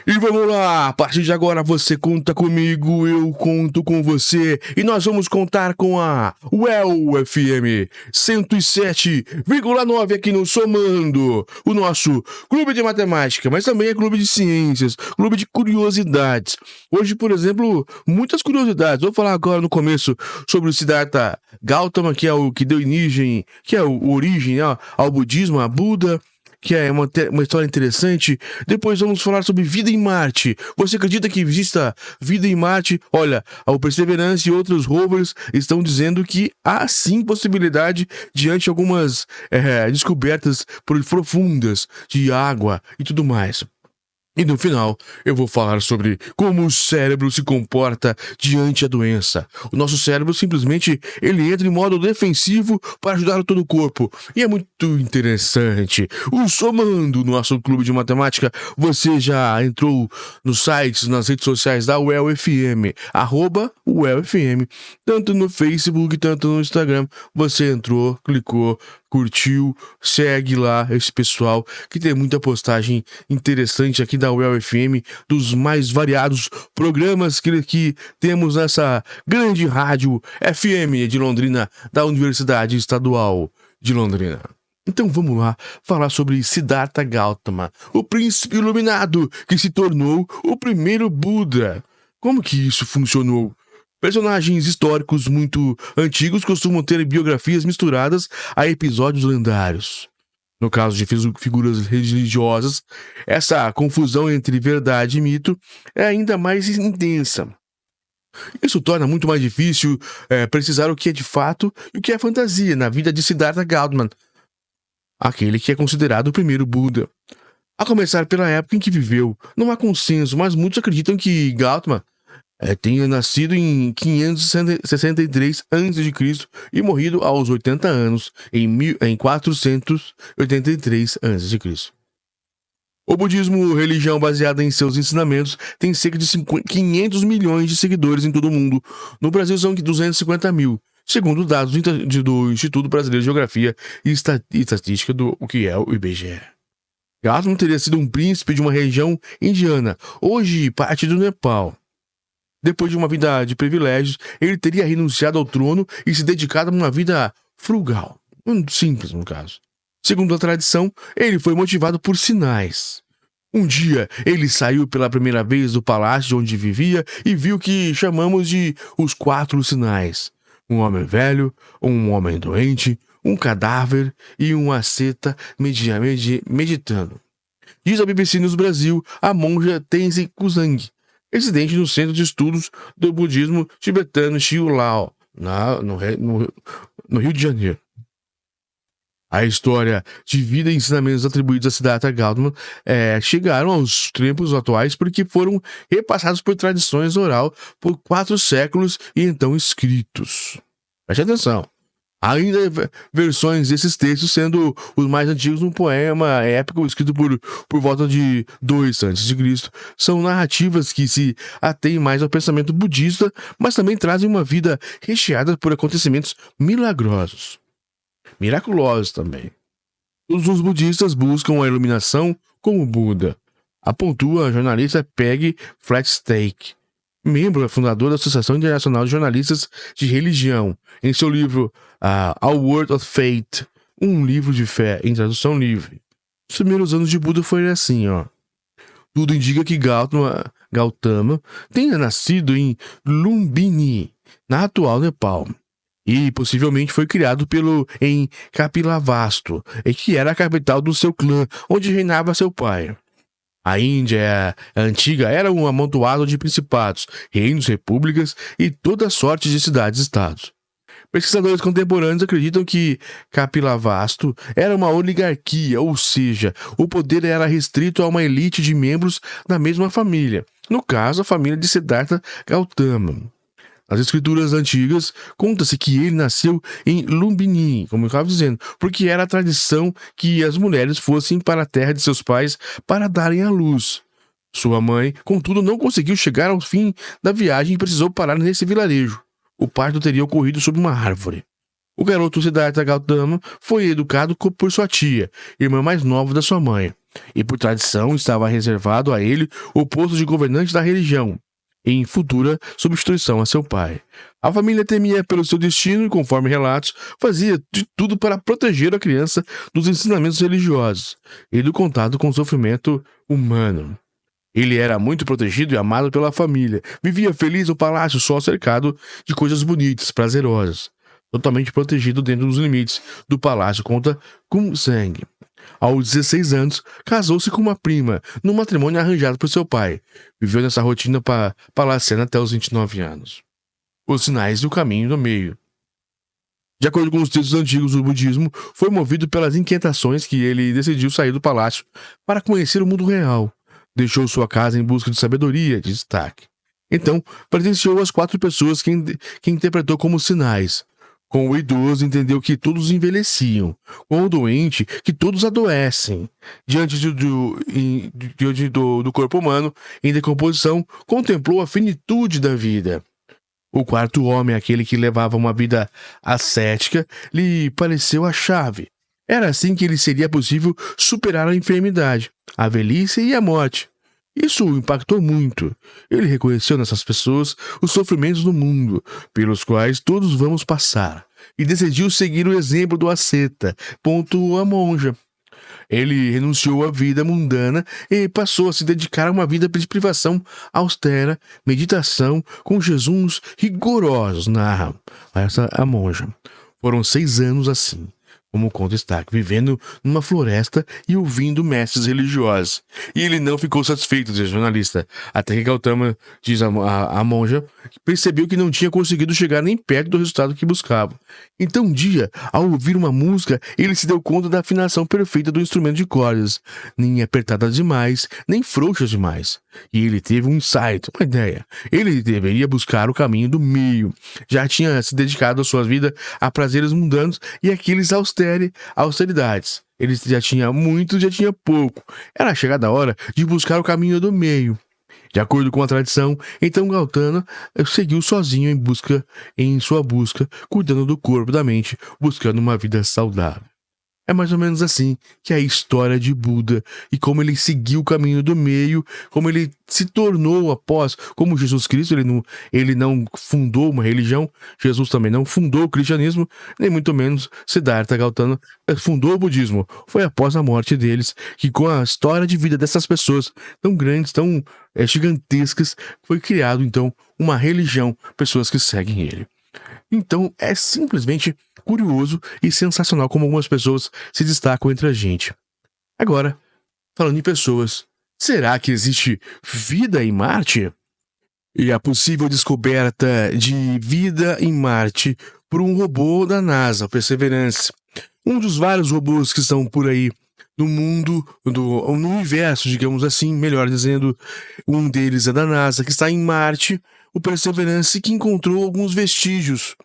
E vamos lá, a partir de agora você conta comigo, eu conto com você e nós vamos contar com a UEL FM 107,9 aqui no Somando, o nosso clube de matemática, mas também é clube de ciências, clube de curiosidades. Hoje, por exemplo, muitas curiosidades. Vou falar agora no começo sobre o Siddhartha Gautama, que é o que deu origem, né, ao budismo, a Buda, que é uma história interessante. Depois vamos falar sobre vida em Marte. Você acredita que exista vida em Marte? Olha, o Perseverance e outros rovers estão dizendo que há sim possibilidade diante de algumas descobertas profundas de água e tudo mais. E no final, eu vou falar sobre como o cérebro se comporta diante da doença. O nosso cérebro simplesmente ele entra em modo defensivo para ajudar todo o corpo. E é muito interessante. O Somando, nosso clube de matemática, você já entrou nos sites, nas redes sociais da UEL FM, @UEL FM, tanto no Facebook, tanto no Instagram. Você entrou, clicou, curtiu, segue lá esse pessoal que tem muita postagem interessante aqui da UEL FM, dos mais variados programas que temos nessa grande rádio FM de Londrina, da Universidade Estadual de Londrina. Então vamos lá falar sobre Siddhartha Gautama, o príncipe iluminado que se tornou o primeiro Buda. Como que isso funcionou? Personagens históricos muito antigos costumam ter biografias misturadas a episódios lendários. No caso de figuras religiosas, essa confusão entre verdade e mito é ainda mais intensa. Isso torna muito mais difícil precisar o que é de fato e o que é fantasia na vida de Siddhartha Gautama, aquele que é considerado o primeiro Buda. A começar pela época em que viveu, não há consenso, mas muitos acreditam que Gautama tenha nascido em 563 a.C. e morrido aos 80 anos, em 483 a.C. O budismo, religião baseada em seus ensinamentos, tem cerca de 500 milhões de seguidores em todo o mundo. No Brasil são 250 mil, segundo dados do Instituto Brasileiro de Geografia e Estatística, o que é o IBGE. Gautama teria sido um príncipe de uma região indiana, hoje parte do Nepal. Depois de uma vida de privilégios, ele teria renunciado ao trono e se dedicado a uma vida frugal. Simples, no caso. Segundo a tradição, ele foi motivado por sinais. Um dia, ele saiu pela primeira vez do palácio onde vivia e viu o que chamamos de os 4 sinais. Um homem velho, um homem doente, um cadáver e um asceta meditando. Diz a BBC News Brasil a monja Tenzin Kuzang, residente no Centro de Estudos do Budismo Tibetano Xiu-Lao, no Rio de Janeiro. A história de vida e ensinamentos atribuídos a Siddhartha Gautama chegaram aos tempos atuais porque foram repassados por tradições oral por 4 séculos e então escritos. Preste atenção. Há ainda versões desses textos, sendo os mais antigos um poema épico escrito por volta de 2 a.C. São narrativas que se atêm mais ao pensamento budista, mas também trazem uma vida recheada por acontecimentos miraculosos também. Todos os budistas buscam a iluminação como Buda, apontua a jornalista Peggy Flattsteak, membro fundador da Associação Internacional de Jornalistas de Religião, em seu livro A Word of Faith, um livro de fé em tradução livre. Os primeiros anos de Buda foi assim, ó. Tudo indica que Gautama tenha nascido em Lumbini, na atual Nepal, e possivelmente foi criado em Kapilavastu, que era a capital do seu clã, onde reinava seu pai. A Índia antiga era um amontoado de principados, reinos, repúblicas e toda sorte de cidades-estados. Pesquisadores contemporâneos acreditam que Kapilavastu era uma oligarquia, ou seja, o poder era restrito a uma elite de membros da mesma família, no caso, a família de Siddhartha Gautama. Nas escrituras antigas, conta-se que ele nasceu em Lumbini, como eu estava dizendo, porque era a tradição que as mulheres fossem para a terra de seus pais para darem à luz. Sua mãe, contudo, não conseguiu chegar ao fim da viagem e precisou parar nesse vilarejo. O parto teria ocorrido sob uma árvore. O garoto Siddhartha Gautama foi educado por sua tia, irmã mais nova da sua mãe, e por tradição estava reservado a ele o posto de governante da religião, em futura substituição a seu pai. A família temia pelo seu destino e, conforme relatos, fazia de tudo para proteger a criança dos ensinamentos religiosos e do contato com o sofrimento humano. Ele era muito protegido e amado pela família. Vivia feliz no palácio, só cercado de coisas bonitas, prazerosas. Totalmente protegido dentro dos limites do palácio, conta Kumseng. Aos 16 anos, casou-se com uma prima, num matrimônio arranjado por seu pai. Viveu nessa rotina palaciana até os 29 anos. Os sinais do caminho do meio. De acordo com os textos antigos, o budismo foi movido pelas inquietações que ele decidiu sair do palácio para conhecer o mundo real. Deixou sua casa em busca de sabedoria, de destaque. Então, presenciou as 4 pessoas que interpretou como sinais. Com o idoso, entendeu que todos envelheciam. Com o doente, que todos adoecem. Diante do corpo humano, em decomposição, contemplou a finitude da vida. O 4º homem, aquele que levava uma vida ascética, lhe pareceu a chave. Era assim que lhe seria possível superar a enfermidade, a velhice e a morte. Isso o impactou muito. Ele reconheceu nessas pessoas os sofrimentos do mundo, pelos quais todos vamos passar, e decidiu seguir o exemplo do asceta, a monja. Ele renunciou à vida mundana e passou a se dedicar a uma vida de privação austera, meditação com jejuns rigorosos, narra a monja. Foram 6 anos assim, como conta Stark, vivendo numa floresta e ouvindo mestres religiosos. E ele não ficou satisfeito, diz o jornalista, até que Gautama, diz a monja, percebeu que não tinha conseguido chegar nem perto do resultado que buscava. Então um dia, ao ouvir uma música, ele se deu conta da afinação perfeita do instrumento de cordas, nem apertada demais, nem frouxa demais. E ele teve um insight, uma ideia. Ele deveria buscar o caminho do meio. Já tinha se dedicado a sua vida a prazeres mundanos e aqueles austeridades. Ele já tinha muito, já tinha pouco. Era chegada a hora de buscar o caminho do meio. De acordo com a tradição, então Gautama seguiu sozinho em sua busca, cuidando do corpo e da mente, buscando uma vida saudável. É mais ou menos assim que é a história de Buda e como ele seguiu o caminho do meio, como ele se tornou após, como Jesus Cristo, ele não fundou uma religião, Jesus também não fundou o cristianismo, nem muito menos Siddhartha Gautama fundou o budismo. Foi após a morte deles que, com a história de vida dessas pessoas tão grandes, tão gigantescas, foi criado então uma religião, pessoas que seguem ele. Então é simplesmente curioso e sensacional como algumas pessoas se destacam entre a gente. Agora, falando em pessoas, será que existe vida em Marte? E a possível descoberta de vida em Marte por um robô da NASA, o Perseverance. Um dos vários robôs que estão por aí no mundo, no universo, digamos assim, melhor dizendo, um deles é da NASA, que está em Marte, o Perseverance, que encontrou alguns vestígios.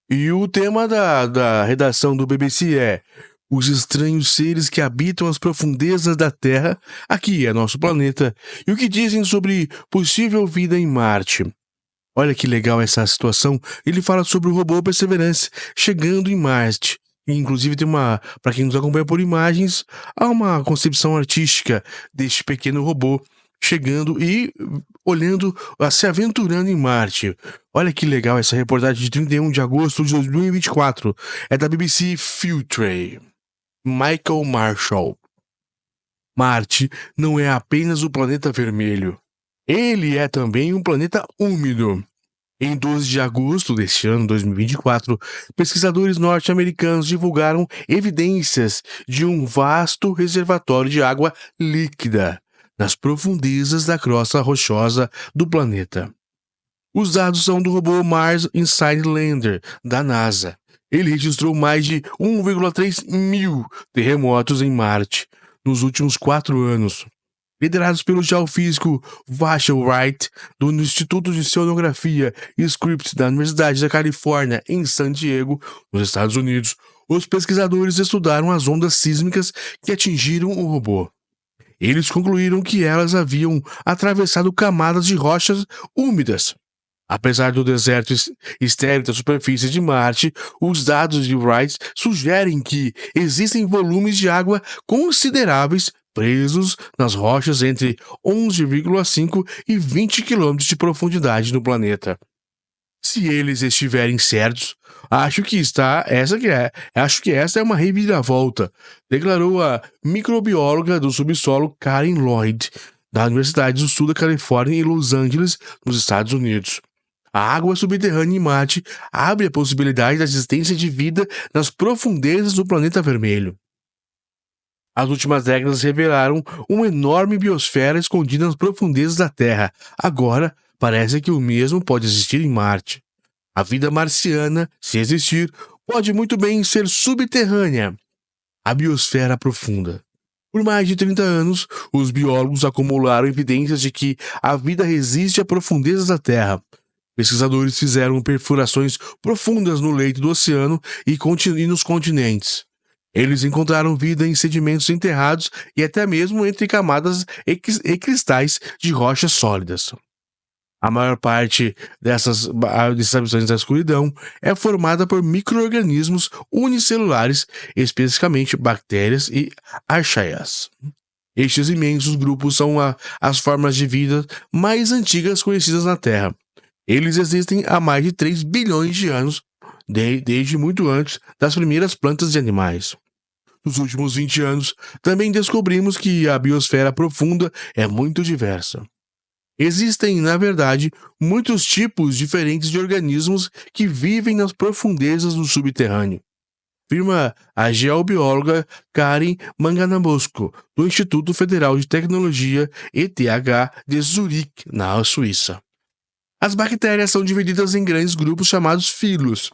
E o tema da redação do BBC é: os estranhos seres que habitam as profundezas da Terra, aqui é nosso planeta, e o que dizem sobre possível vida em Marte. Olha que legal essa situação. Ele fala sobre o robô Perseverance chegando em Marte. E, inclusive, para quem nos acompanha por imagens, há uma concepção artística deste pequeno robô chegando e olhando, se aventurando em Marte. Olha que legal essa reportagem de 31 de agosto de 2024. É da BBC Future. Michael Marshall. Marte não é apenas o planeta vermelho. Ele é também um planeta úmido. Em 12 de agosto deste ano, 2024, pesquisadores norte-americanos divulgaram evidências de um vasto reservatório de água líquida nas profundezas da crosta rochosa do planeta. Os dados são do robô Mars Insight Lander, da NASA. Ele registrou mais de 1,3 mil terremotos em Marte nos últimos 4 anos. Liderados pelo geofísico Vachel Wright, do Instituto de Oceanografia e Scripps da Universidade da Califórnia, em San Diego, nos Estados Unidos, os pesquisadores estudaram as ondas sísmicas que atingiram o robô. Eles concluíram que elas haviam atravessado camadas de rochas úmidas. Apesar do deserto estéril da superfície de Marte, os dados de Wright sugerem que existem volumes de água consideráveis presos nas rochas entre 11,5 e 20 quilômetros de profundidade no planeta. Se eles estiverem certos, acho que essa é uma reviravolta, declarou a microbióloga do subsolo Karen Lloyd, da Universidade do Sul da Califórnia em Los Angeles, nos Estados Unidos. A água subterrânea em Marte abre a possibilidade da existência de vida nas profundezas do planeta vermelho. As últimas décadas revelaram uma enorme biosfera escondida nas profundezas da Terra. Agora, parece que o mesmo pode existir em Marte. A vida marciana, se existir, pode muito bem ser subterrânea. A biosfera profunda. Por mais de 30 anos, os biólogos acumularam evidências de que a vida resiste às profundezas da Terra. Pesquisadores fizeram perfurações profundas no leito do oceano e nos continentes. Eles encontraram vida em sedimentos enterrados e até mesmo entre camadas e cristais de rochas sólidas. A maior parte desses habitantes da escuridão é formada por micro-organismos unicelulares, especificamente bactérias e archeias. Estes imensos grupos são as formas de vida mais antigas conhecidas na Terra. Eles existem há mais de 3 bilhões de anos, desde muito antes das primeiras plantas e animais. Nos últimos 20 anos, também descobrimos que a biosfera profunda é muito diversa. Existem, na verdade, muitos tipos diferentes de organismos que vivem nas profundezas do subterrâneo, afirma a geobióloga Karen Manganabosco, do Instituto Federal de Tecnologia ETH de Zurique, na Suíça. As bactérias são divididas em grandes grupos chamados filos.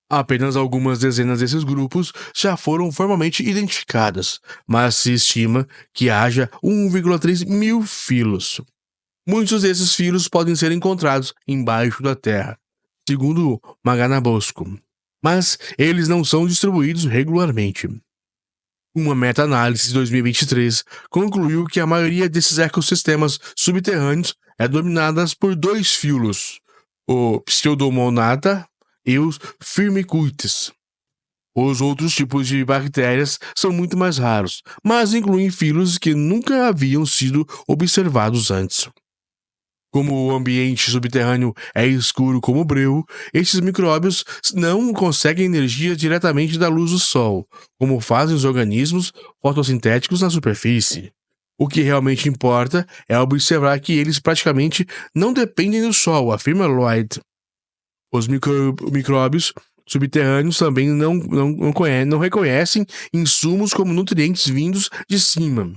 Apenas algumas dezenas desses grupos já foram formalmente identificadas, mas se estima que haja 1,3 mil filos. Muitos desses filos podem ser encontrados embaixo da Terra, segundo Maganabosco, mas eles não são distribuídos regularmente. Uma meta-análise de 2023 concluiu que a maioria desses ecossistemas subterrâneos é dominada por 2 filos, o Pseudomonata e os Firmicutes. Os outros tipos de bactérias são muito mais raros, mas incluem filos que nunca haviam sido observados antes. Como o ambiente subterrâneo é escuro como breu, estes micróbios não conseguem energia diretamente da luz do sol, como fazem os organismos fotossintéticos na superfície. O que realmente importa é observar que eles praticamente não dependem do sol, afirma Lloyd. Os micróbios subterrâneos também não reconhecem insumos como nutrientes vindos de cima.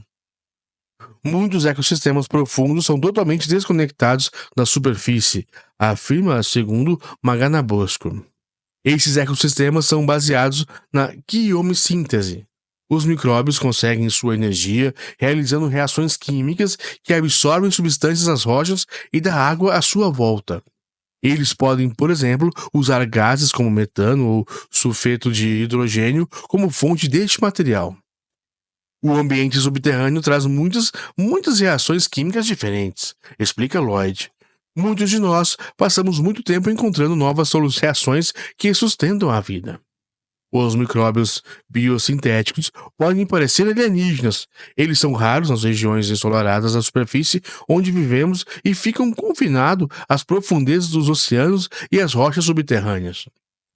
Muitos ecossistemas profundos são totalmente desconectados da superfície, afirma segundo Maganabosco. Esses ecossistemas são baseados na quiomissíntese. Os micróbios conseguem sua energia realizando reações químicas que absorvem substâncias das rochas e da água à sua volta. Eles podem, por exemplo, usar gases como metano ou sulfeto de hidrogênio como fonte deste material. O ambiente subterrâneo traz muitas reações químicas diferentes, explica Lloyd. Muitos de nós passamos muito tempo encontrando novas reações que sustentam a vida. Os micróbios biosintéticos podem parecer alienígenas. Eles são raros nas regiões ensolaradas da superfície onde vivemos e ficam confinados às profundezas dos oceanos e às rochas subterrâneas.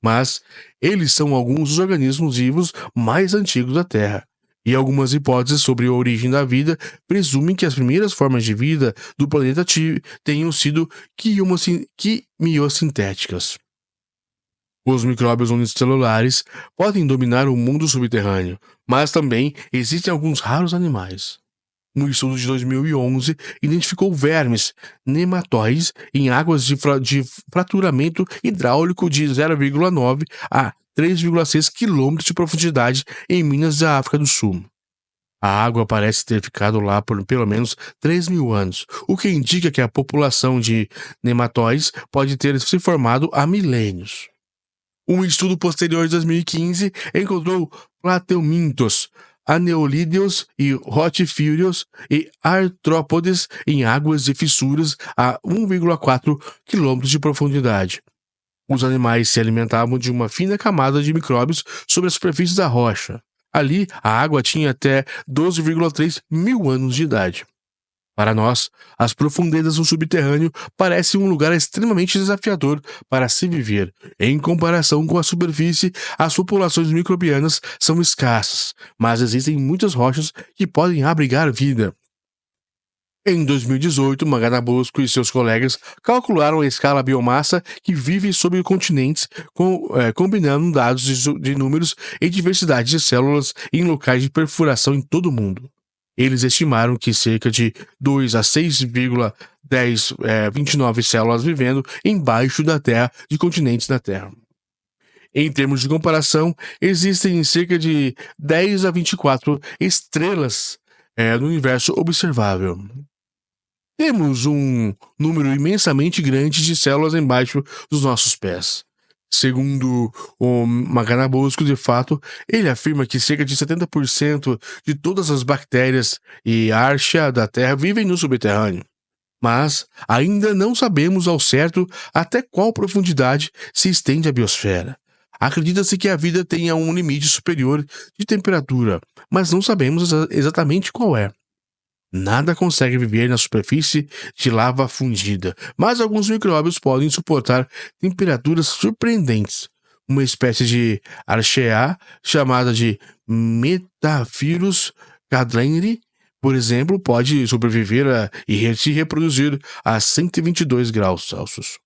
Mas eles são alguns dos organismos vivos mais antigos da Terra. E algumas hipóteses sobre a origem da vida presumem que as primeiras formas de vida do planeta tenham sido quimiosintéticas. Os micróbios unicelulares podem dominar o mundo subterrâneo, mas também existem alguns raros animais. Um estudo de 2011 identificou vermes nematóides em águas de fraturamento hidráulico de 0,9 a 3,6 quilômetros de profundidade em minas da África do Sul. A água parece ter ficado lá por pelo menos 3.000 anos, o que indica que a população de nematóides pode ter se formado há milênios. Um estudo posterior de 2015 encontrou plateumintos, aneolídeos e rotifídeos e artrópodes em águas e fissuras a 1,4 quilômetros de profundidade. Os animais se alimentavam de uma fina camada de micróbios sobre a superfície da rocha. Ali, a água tinha até 12,3 mil anos de idade. Para nós, as profundezas do subterrâneo parecem um lugar extremamente desafiador para se viver. Em comparação com a superfície, as populações microbianas são escassas, mas existem muitas rochas que podem abrigar vida. Em 2018, Magalhães e seus colegas calcularam a escala biomassa que vive sobre continentes, combinando dados de números e diversidade de células em locais de perfuração em todo o mundo. Eles estimaram que cerca de 2 a 6,29 células vivendo embaixo da Terra de continentes da Terra. Em termos de comparação, existem cerca de 10 a 24 estrelas no universo observável. Temos um número imensamente grande de células embaixo dos nossos pés. Segundo o Magalhães, de fato, ele afirma que cerca de 70% de todas as bactérias e archaea da Terra vivem no subterrâneo. Mas ainda não sabemos ao certo até qual profundidade se estende a biosfera. Acredita-se que a vida tenha um limite superior de temperatura, mas não sabemos exatamente qual é. Nada consegue viver na superfície de lava fundida, mas alguns micróbios podem suportar temperaturas surpreendentes. Uma espécie de archaea chamada de Metaphyllus cadlenri, por exemplo, pode sobreviver e se reproduzir a 122 graus Celsius.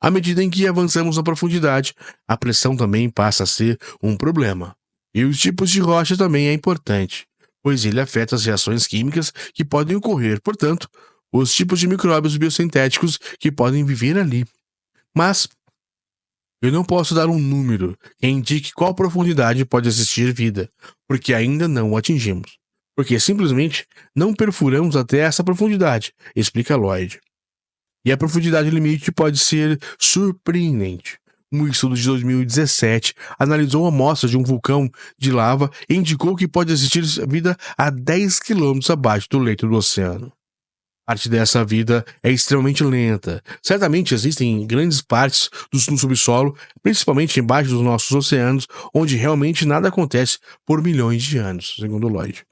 À medida em que avançamos na profundidade, a pressão também passa a ser um problema. E os tipos de rocha também é importante, pois ele afeta as reações químicas que podem ocorrer, portanto, os tipos de micróbios biosintéticos que podem viver ali. Mas eu não posso dar um número que indique qual profundidade pode existir vida, porque ainda não o atingimos. Porque simplesmente não perfuramos até essa profundidade, explica Lloyd. E a profundidade limite pode ser surpreendente. Um estudo de 2017 analisou a amostra de um vulcão de lava e indicou que pode existir vida a 10 quilômetros abaixo do leito do oceano. Parte dessa vida é extremamente lenta. Certamente existem grandes partes no subsolo, principalmente embaixo dos nossos oceanos, onde realmente nada acontece por milhões de anos, segundo Lloyd.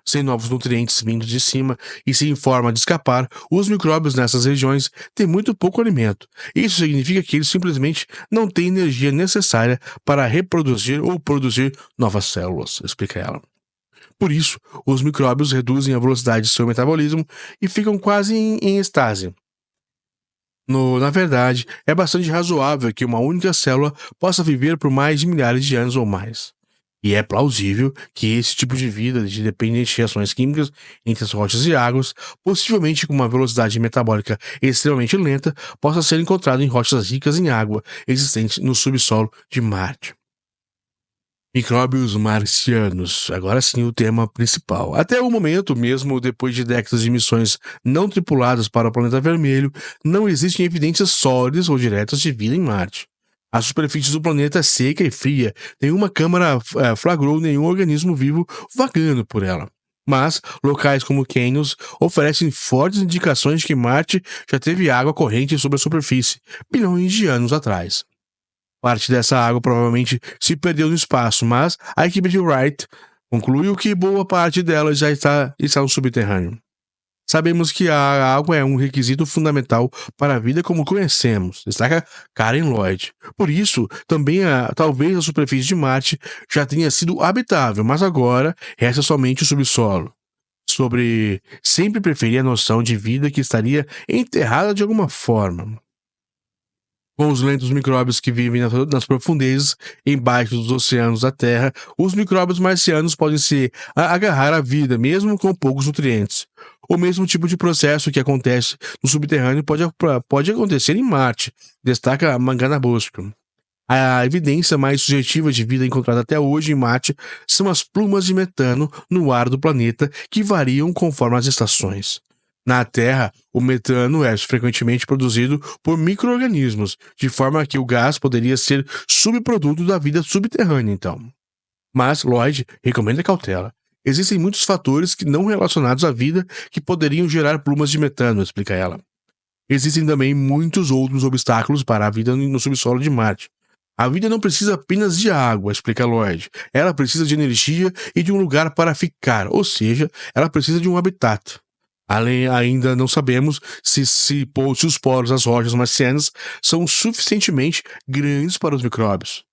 Sem novos nutrientes vindos de cima e sem forma de escapar, os micróbios nessas regiões têm muito pouco alimento. Isso significa que eles simplesmente não têm energia necessária para reproduzir ou produzir novas células, explica ela. Por isso, os micróbios reduzem a velocidade de seu metabolismo e ficam quase em estase. Na verdade, é bastante razoável que uma única célula possa viver por mais de milhares de anos ou mais. E é plausível que esse tipo de vida, de dependente de reações químicas entre as rochas e águas, possivelmente com uma velocidade metabólica extremamente lenta, possa ser encontrado em rochas ricas em água existentes no subsolo de Marte. Micróbios marcianos, agora sim o tema principal. Até o momento, mesmo depois de décadas de missões não tripuladas para o planeta vermelho, não existem evidências sólidas ou diretas de vida em Marte. A superfície do planeta é seca e fria, nenhuma câmara flagrou nenhum organismo vivo vagando por ela. Mas locais como cânions oferecem fortes indicações de que Marte já teve água corrente sobre a superfície, bilhões de anos atrás. Parte dessa água provavelmente se perdeu no espaço, mas a equipe de Wright concluiu que boa parte dela já está no subterrâneo. Sabemos que a água é um requisito fundamental para a vida como conhecemos, destaca Karen Lloyd. Por isso, também talvez a superfície de Marte já tenha sido habitável, mas agora resta somente o subsolo. Sempre preferi a noção de vida que estaria enterrada de alguma forma. Com os lentos micróbios que vivem nas profundezas, embaixo dos oceanos da Terra, os micróbios marcianos podem se agarrar à vida, mesmo com poucos nutrientes. O mesmo tipo de processo que acontece no subterrâneo pode acontecer em Marte, destaca Magalhães. A evidência mais sugestiva de vida encontrada até hoje em Marte são as plumas de metano no ar do planeta, que variam conforme as estações. Na Terra, o metano é frequentemente produzido por micro-organismos, de forma que o gás poderia ser subproduto da vida subterrânea, então. Mas Lloyd recomenda cautela. Existem muitos fatores que não relacionados à vida que poderiam gerar plumas de metano, explica ela. Existem também muitos outros obstáculos para a vida no subsolo de Marte. A vida não precisa apenas de água, explica Lloyd. Ela precisa de energia e de um lugar para ficar, ou seja, ela precisa de um habitat. Além, ainda não sabemos se os poros das rochas marcianas são suficientemente grandes para os micróbios.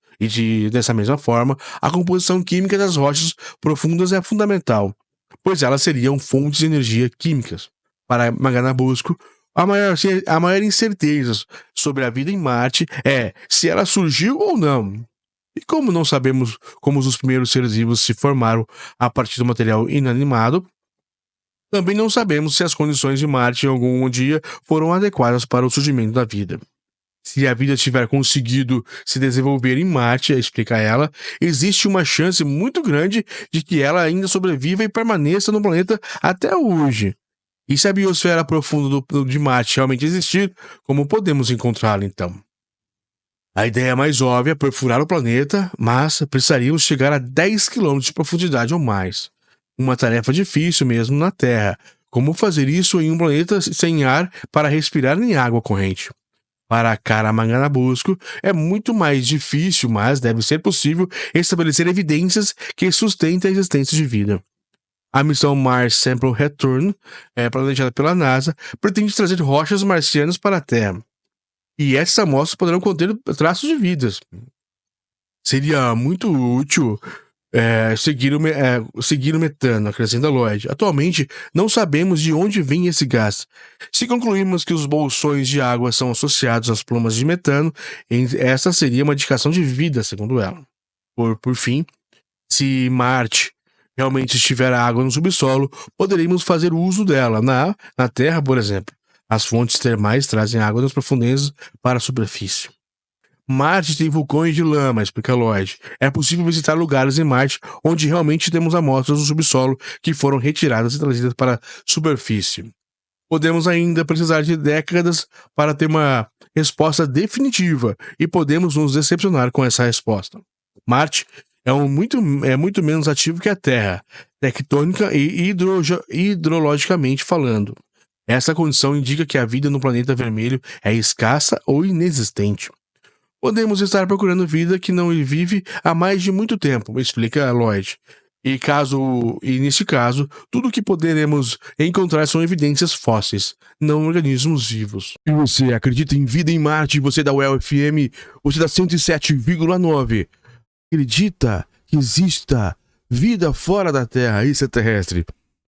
Dessa mesma forma, a composição química das rochas profundas é fundamental, pois elas seriam fontes de energia químicas. Para Magnabosco, a maior incerteza sobre a vida em Marte é se ela surgiu ou não. E como não sabemos como os primeiros seres vivos se formaram a partir do material inanimado, também não sabemos se as condições de Marte em algum dia foram adequadas para o surgimento da vida. Se a vida tiver conseguido se desenvolver em Marte, explica ela, existe uma chance muito grande de que ela ainda sobreviva e permaneça no planeta até hoje. E se a biosfera profunda de Marte realmente existir, como podemos encontrá-la então? A ideia mais óbvia é perfurar o planeta, mas precisaríamos chegar a 10 km de profundidade ou mais. Uma tarefa difícil mesmo na Terra. Como fazer isso em um planeta sem ar para respirar nem água corrente? Para Kara Magnabosco, é muito mais difícil, mas deve ser possível estabelecer evidências que sustentem a existência de vida. A missão Mars Sample Return, planejada pela NASA, pretende trazer rochas marcianas para a Terra. E essas amostras poderão conter traços de vidas. Seria muito útil seguir o metano, acrescenta Lloyd. Atualmente, não sabemos de onde vem esse gás. Se concluirmos que os bolsões de água são associados às plumas de metano, essa seria uma indicação de vida, segundo ela. Por fim, se Marte realmente estiver água no subsolo, poderíamos fazer uso dela. Na Terra, por exemplo, as fontes termais trazem água das profundezas para a superfície. Marte tem vulcões de lama, explica Lloyd. É possível visitar lugares em Marte onde realmente temos amostras do subsolo que foram retiradas e trazidas para a superfície. Podemos ainda precisar de décadas para ter uma resposta definitiva e podemos nos decepcionar com essa resposta. Marte é muito menos ativo que a Terra, tectônica e hidrologicamente falando. Essa condição indica que a vida no planeta vermelho é escassa ou inexistente. Podemos estar procurando vida que não vive há mais de muito tempo, explica Lloyd. E nesse caso, tudo o que poderemos encontrar são evidências fósseis, não organismos vivos. E você acredita em vida em Marte? Você da UEL FM, você da 107,9. Acredita que exista vida fora da Terra extraterrestre?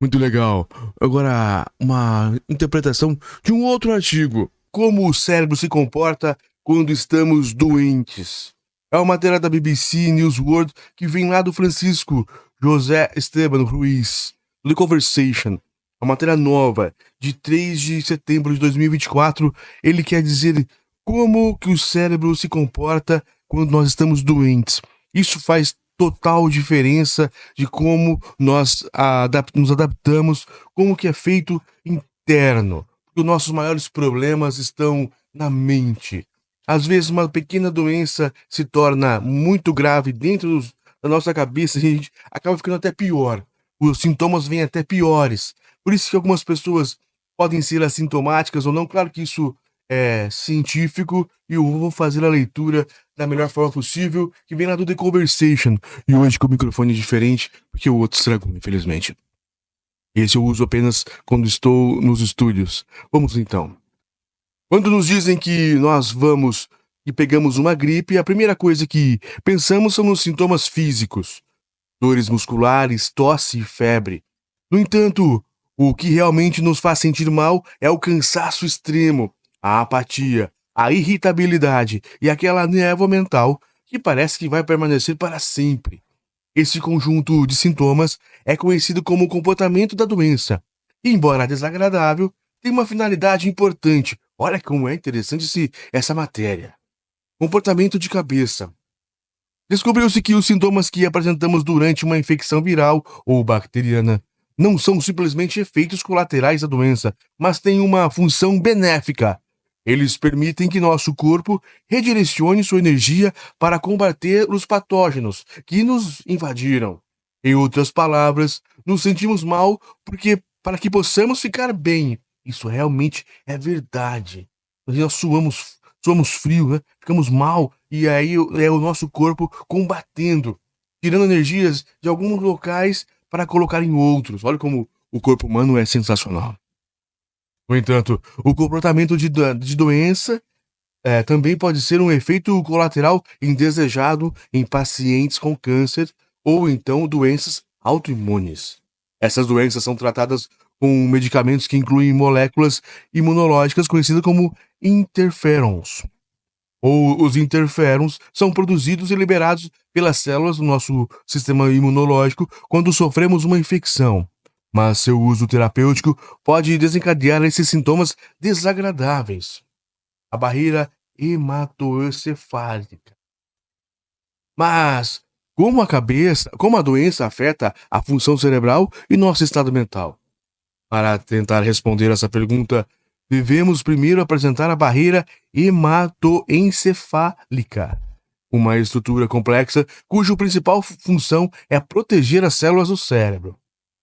Muito legal. Agora, uma interpretação de um outro artigo. Como o cérebro se comporta quando estamos doentes. É uma matéria da BBC News World que vem lá do Francisco José Esteban Ruiz, do The Conversation. É uma matéria nova, de 3 de setembro de 2024. Ele quer dizer como que o cérebro se comporta quando nós estamos doentes. Isso faz total diferença de como nós nos adaptamos, como que é feito interno. Porque os nossos maiores problemas estão na mente. Às vezes uma pequena doença se torna muito grave dentro da nossa cabeça e a gente acaba ficando até pior. Os sintomas vêm até piores. Por isso que algumas pessoas podem ser assintomáticas ou não. Claro que isso é científico e eu vou fazer a leitura da melhor forma possível, que vem lá do The Conversation. E hoje com o microfone diferente, porque o outro estragou, infelizmente. Esse eu uso apenas quando estou nos estúdios. Vamos então. Quando nos dizem que nós vamos e pegamos uma gripe, a primeira coisa que pensamos são nos sintomas físicos. Dores musculares, tosse e febre. No entanto, o que realmente nos faz sentir mal é o cansaço extremo, a apatia, a irritabilidade e aquela névoa mental que parece que vai permanecer para sempre. Esse conjunto de sintomas é conhecido como o comportamento da doença. E, embora desagradável, tem uma finalidade importante. Olha como é interessante essa matéria. Comportamento de cabeça. Descobriu-se que os sintomas que apresentamos durante uma infecção viral ou bacteriana não são simplesmente efeitos colaterais da doença, mas têm uma função benéfica. Eles permitem que nosso corpo redirecione sua energia para combater os patógenos que nos invadiram. Em outras palavras, nos sentimos mal porque para que possamos ficar bem. Isso realmente é verdade. Nós suamos frio, né? Ficamos mal e aí é o nosso corpo combatendo, tirando energias de alguns locais para colocar em outros. Olha como o corpo humano é sensacional. No entanto, o comportamento de doença também pode ser um efeito colateral indesejado em pacientes com câncer ou então doenças autoimunes. Essas doenças são tratadas com medicamentos que incluem moléculas imunológicas conhecidas como interferons. Ou os interferons são produzidos e liberados pelas células do nosso sistema imunológico quando sofremos uma infecção. Mas seu uso terapêutico pode desencadear esses sintomas desagradáveis. A barreira hematoencefálica. Mas como a doença afeta a função cerebral e nosso estado mental? Para tentar responder essa pergunta, devemos primeiro apresentar a barreira hematoencefálica, uma estrutura complexa cuja principal função é proteger as células do cérebro.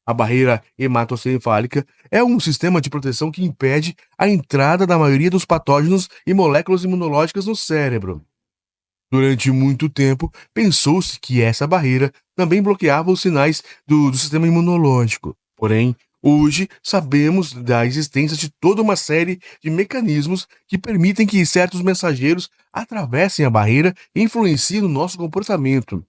A barreira hematoencefálica é um sistema de proteção que impede a entrada da maioria dos patógenos e moléculas imunológicas no cérebro. Durante muito tempo, pensou-se que essa barreira também bloqueava os sinais do sistema imunológico. Porém, hoje sabemos da existência de toda uma série de mecanismos que permitem que certos mensageiros atravessem a barreira e influenciem o nosso comportamento.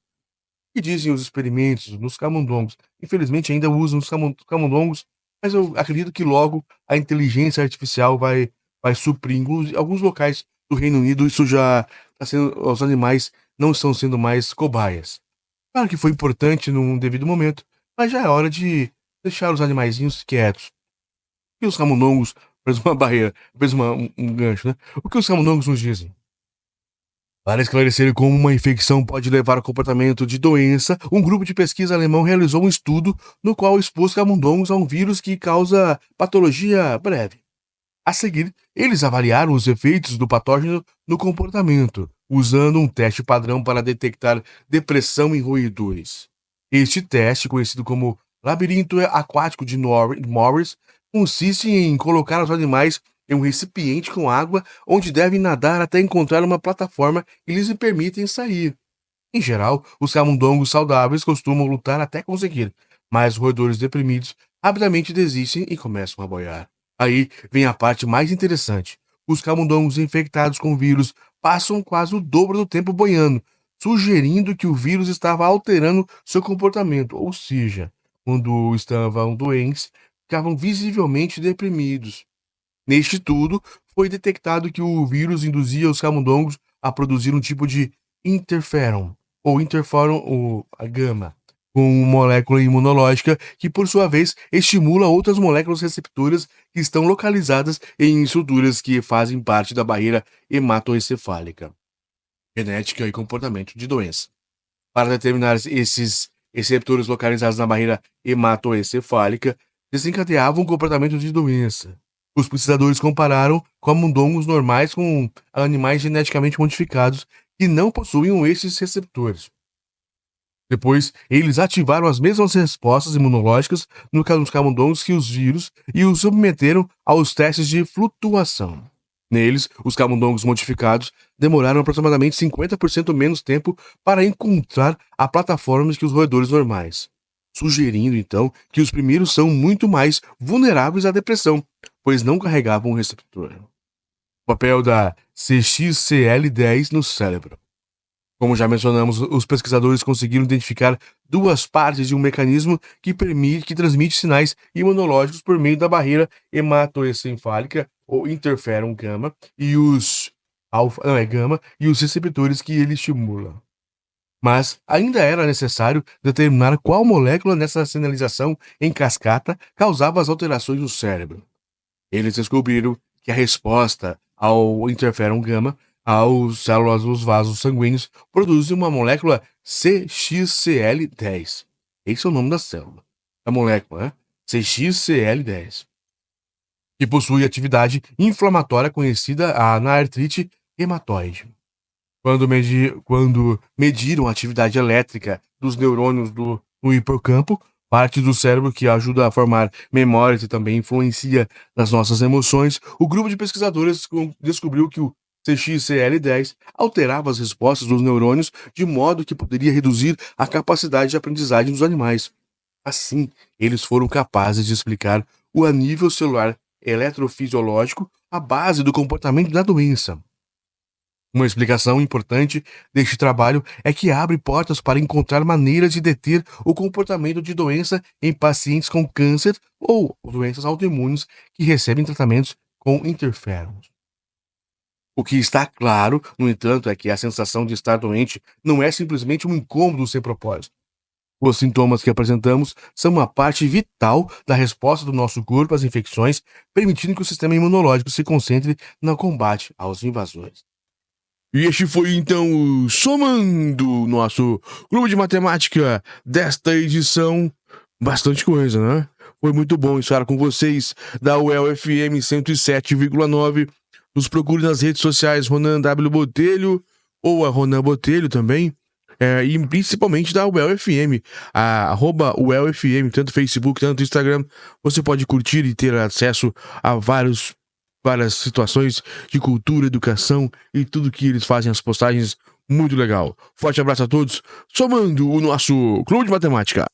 Que dizem os experimentos nos camundongos. Infelizmente ainda usam os camundongos, mas eu acredito que logo a inteligência artificial vai suprir. Em alguns locais do Reino Unido isso já está sendo, os animais não estão sendo mais cobaias. Claro que foi importante num devido momento, mas já é hora de deixar os animaizinhos quietos. E os camundongos, fez uma barreira, fez um gancho, né? O que os camundongos nos dizem? Para esclarecer como uma infecção pode levar ao comportamento de doença, um grupo de pesquisa alemão realizou um estudo no qual expôs camundongos a um vírus que causa patologia breve. A seguir, eles avaliaram os efeitos do patógeno no comportamento, usando um teste padrão para detectar depressão em roedores. Este teste, conhecido como labirinto aquático de Morris, consiste em colocar os animais em um recipiente com água onde devem nadar até encontrar uma plataforma que lhes permitem sair. Em geral, os camundongos saudáveis costumam lutar até conseguir, mas os roedores deprimidos rapidamente desistem e começam a boiar. Aí vem a parte mais interessante. Os camundongos infectados com vírus passam quase o dobro do tempo boiando, sugerindo que o vírus estava alterando seu comportamento, ou seja, quando estavam doentes, ficavam visivelmente deprimidos. Neste estudo, foi detectado que o vírus induzia os camundongos a produzir um tipo de interferon, ou interferon ou a gama, com uma molécula imunológica que, por sua vez, estimula outras moléculas receptoras que estão localizadas em estruturas que fazem parte da barreira hematoencefálica, genética e comportamento de doença. Para determinar esses receptores localizados na barreira hematoencefálica, desencadeavam um comportamento de doença. Os pesquisadores compararam camundongos normais com animais geneticamente modificados que não possuíam esses receptores. Depois, eles ativaram as mesmas respostas imunológicas nos camundongos que os vírus e os submeteram aos testes de flutuação. Neles, os camundongos modificados demoraram aproximadamente 50% menos tempo para encontrar a plataforma que os roedores normais, sugerindo então que os primeiros são muito mais vulneráveis à depressão, pois não carregavam o receptor. O papel da CXCL10 no cérebro. Como já mencionamos, os pesquisadores conseguiram identificar duas partes de um mecanismo que transmite sinais imunológicos por meio da barreira hematoencefálica ou interferon gama e os gama e os receptores que ele estimula. Mas ainda era necessário determinar qual molécula nessa sinalização em cascata causava as alterações no cérebro. Eles descobriram que a resposta ao interferon gama às células dos vasos sanguíneos produzem uma molécula CXCL10. Esse é o nome da célula. A molécula, né? CXCL10. que possui atividade inflamatória conhecida na artrite reumatoide. Quando mediram a atividade elétrica dos neurônios no hipocampo, parte do cérebro que ajuda a formar memórias e também influencia nas nossas emoções, o grupo de pesquisadores descobriu que o CXCL10 alterava as respostas dos neurônios de modo que poderia reduzir a capacidade de aprendizagem dos animais. Assim, eles foram capazes de explicar o a nível celular eletrofisiológico a base do comportamento da doença. Uma explicação importante deste trabalho é que abre portas para encontrar maneiras de deter o comportamento de doença em pacientes com câncer ou doenças autoimunes que recebem tratamentos com interferons. O que está claro, no entanto, é que a sensação de estar doente não é simplesmente um incômodo sem propósito. Os sintomas que apresentamos são uma parte vital da resposta do nosso corpo às infecções, permitindo que o sistema imunológico se concentre no combate aos invasores. E este foi, então, o Somando, nosso clube de matemática desta edição. Bastante coisa, né? Foi muito bom estar com vocês da UEL-FM 107,9. Nos procure nas redes sociais Ronan W. Botelho ou a Ronan Botelho também. E principalmente da UEL-FM, @ UEL-FM, tanto Facebook, tanto Instagram. Você pode curtir e ter acesso a várias situações de cultura, educação e tudo que eles fazem, as postagens, muito legal. Forte abraço a todos, somando o nosso Clube de Matemática.